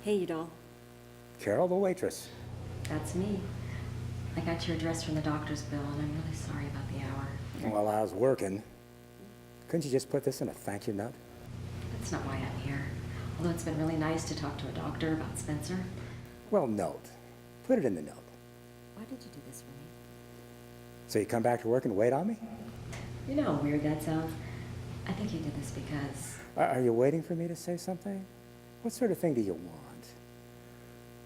Hey, you doll. Carol, the waitress. That's me. I got your address from the doctor's bill, and I'm really sorry about the hour. While I was working, couldn't you just put this in a thank you note? That's not why I'm here. Although it's been really nice to talk to a doctor about Spencer. Well, note. Put it in the note. Why did you do this for me? So you come back to work and wait on me? You know how weird that sounds? I think you did this because... Are you waiting for me to say something? What sort of thing do you want?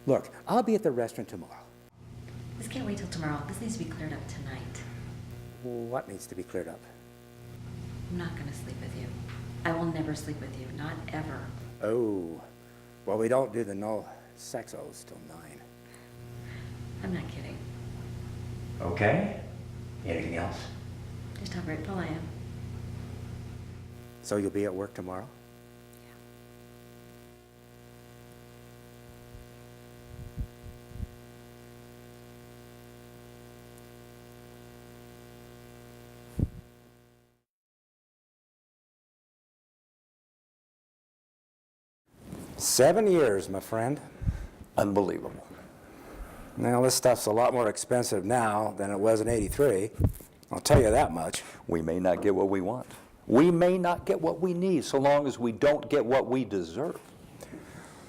Look, I'll be at the restaurant tomorrow. This can't wait till tomorrow. This needs to be cleared up tonight. What needs to be cleared up? I'm not going to sleep with you. I will never sleep with you. Not ever. Oh. Well, we don't do the no sexos till 9. I'm not kidding. Okay. Anything else? Just how grateful I am. So you'll be at work tomorrow? Yeah. 7 years, my friend. Unbelievable. Now, this stuff's a lot more expensive now than it was in '83. I'll tell you that much. We may not get what we want. We may not get what we need, so long as we don't get what we deserve.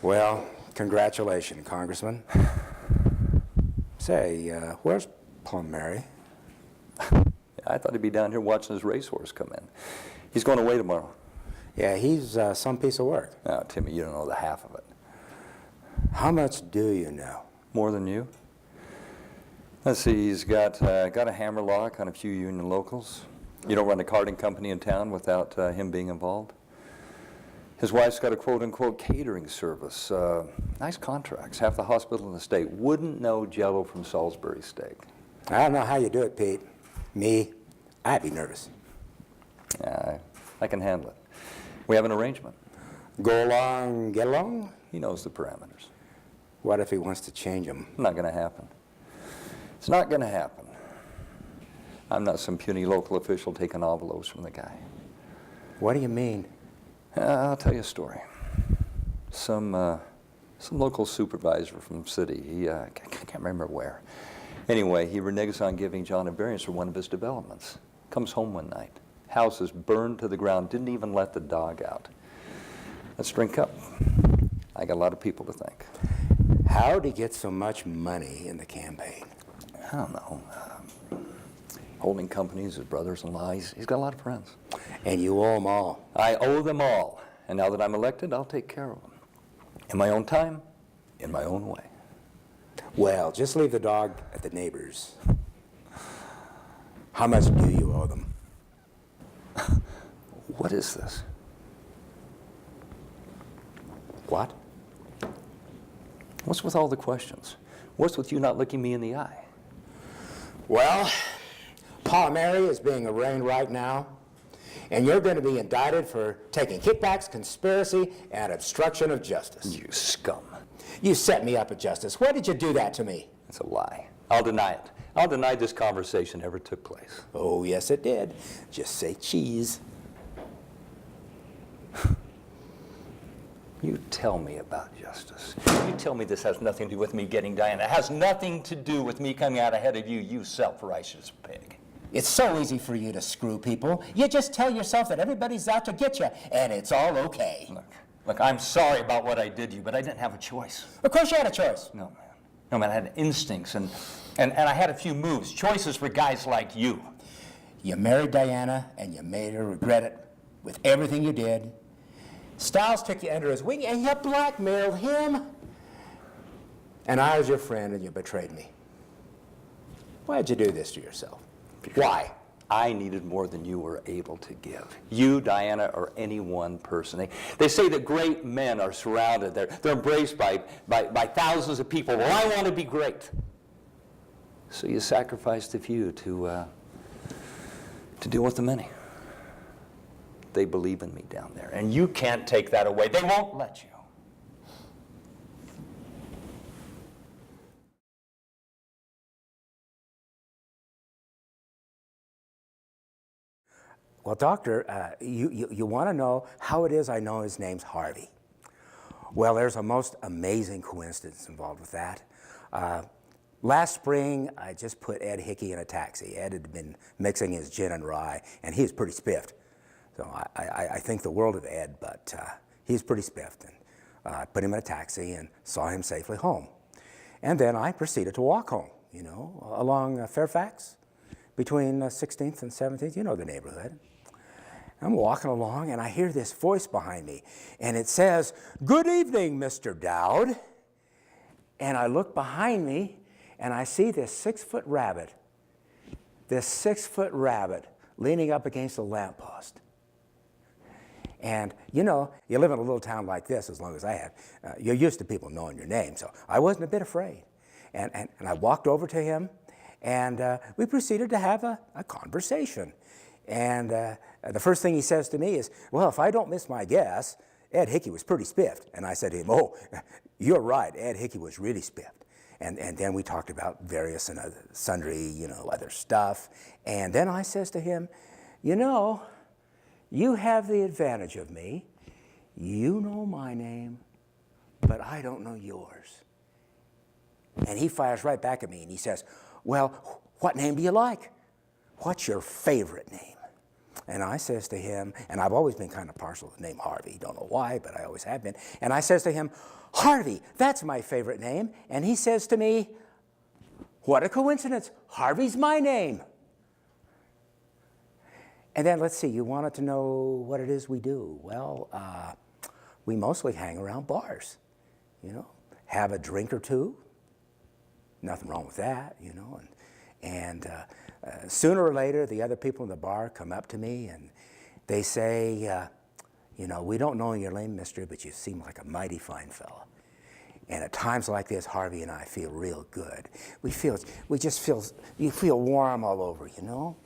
Well, congratulations, Congressman. Say, where's Palmieri? I thought he'd be down here watching his racehorse come in. He's going away tomorrow. Yeah, he's some piece of work. Now, Timmy, you don't know the half of it. How much do you know? More than you? Let's see, he's got a hammer lock on a few union locals. You don't run a carting company in town without him being involved. His wife's got a quote-unquote catering service. Nice contracts, half the hospital in the state. Wouldn't know Jell-O from Salisbury steak. I don't know how you do it, Pete. Me, I'd be nervous. I can handle it. We have an arrangement. Go along, get along? He knows the parameters. What if he wants to change them? Not going to happen. It's not going to happen. I'm not some puny local official taking envelopes from the guy. What do you mean? I'll tell you a story. Some local supervisor from the city, I can't remember where. Anyway, he reneges on giving John a variance for one of his developments. Comes home one night. House is burned to the ground, didn't even let the dog out. Let's drink up. I got a lot of people to thank. How'd he get so much money in the campaign? I don't know. Holding companies, his brothers-in-law, he's got a lot of friends. And you owe them all. I owe them all. And now that I'm elected, I'll take care of them. In my own time, in my own way. Well, just leave the dog at the neighbor's. How much do you owe them? What is this? What? What's with all the questions? What's with you not looking me in the eye? Well, Palmieri is being arraigned right now, and you're going to be indicted for taking kickbacks, conspiracy, and obstruction of justice. You scum. You set me up at justice. Why did you do that to me? It's a lie. I'll deny it. I'll deny this conversation ever took place. Oh, yes, it did. Just say cheese. You tell me about justice. You tell me this has nothing to do with me getting Diana. It has nothing to do with me coming out ahead of you, you self-righteous pig. It's so easy for you to screw people. You just tell yourself that everybody's out to get you, and it's all okay. Look, I'm sorry about what I did to you, but I didn't have a choice. Of course you had a choice. No, man. No, man, I had instincts, and I had a few moves. Choices for guys like you. You married Diana, and you made her regret it with everything you did. Stiles took you under his wing, and you blackmailed him. And I was your friend, and you betrayed me. Why'd you do this to yourself? Why? I needed more than you were able to give. You, Diana, or any one person. They say that great men are surrounded. They're embraced by thousands of people. Well, I want to be great. So you sacrificed a few to deal with the many. They believe in me down there, and you can't take that away. They won't let you. Well, doctor, you want to know how it is I know his name's Harvey. Well, there's a most amazing coincidence involved with that. Last spring, I just put Ed Hickey in a taxi. Ed had been mixing his gin and rye, and he was pretty spiffed. So I think the world of Ed, but he's pretty spiffed. And I put him in a taxi and saw him safely home. And then I proceeded to walk home, you know, along Fairfax, between 16th and 17th, you know the neighborhood. I'm walking along, and I hear this voice behind me, and it says, "Good evening, Mr. Dowd." And I look behind me, and I see this 6-foot rabbit, leaning up against a lamppost. And, you know, you live in a little town like this as long as I have. You're used to people knowing your name, so I wasn't a bit afraid. And I walked over to him, and we proceeded to have a conversation. And the first thing he says to me is, "Well, if I don't miss my guess, Ed Hickey was pretty spiffed." And I said to him, "Oh, you're right, Ed Hickey was really spiffed." And then we talked about various and sundry, you know, other stuff. And then I says to him, "You know, you have the advantage of me. You know my name, but I don't know yours." And he fires right back at me and he says, "Well, what name do you like? What's your favorite name?" And I says to him, and I've always been kind of partial to the name Harvey, don't know why, but I always have been. And I says to him, "Harvey, that's my favorite name." And he says to me, "What a coincidence, Harvey's my name." And then let's see, you wanted to know what it is we do. Well, we mostly hang around bars, you know, have a drink or two. Nothing wrong with that, you know. And sooner or later, the other people in the bar come up to me and they say, "You know, we don't know your name, mister, but you seem like a mighty fine fellow." And at times like this, Harvey and I feel real good. You feel warm all over, you know.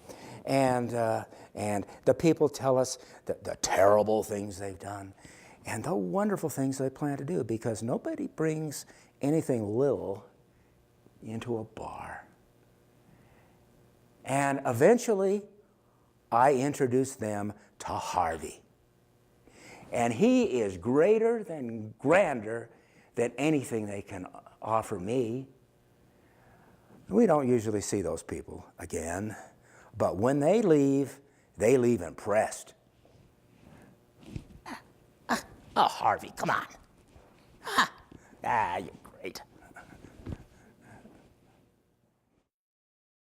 And the people tell us the terrible things they've done and the wonderful things they plan to do, because nobody brings anything little into a bar. And eventually, I introduce them to Harvey. And he is greater than grander than anything they can offer me. We don't usually see those people again. But when they leave impressed. Oh, Harvey, come on.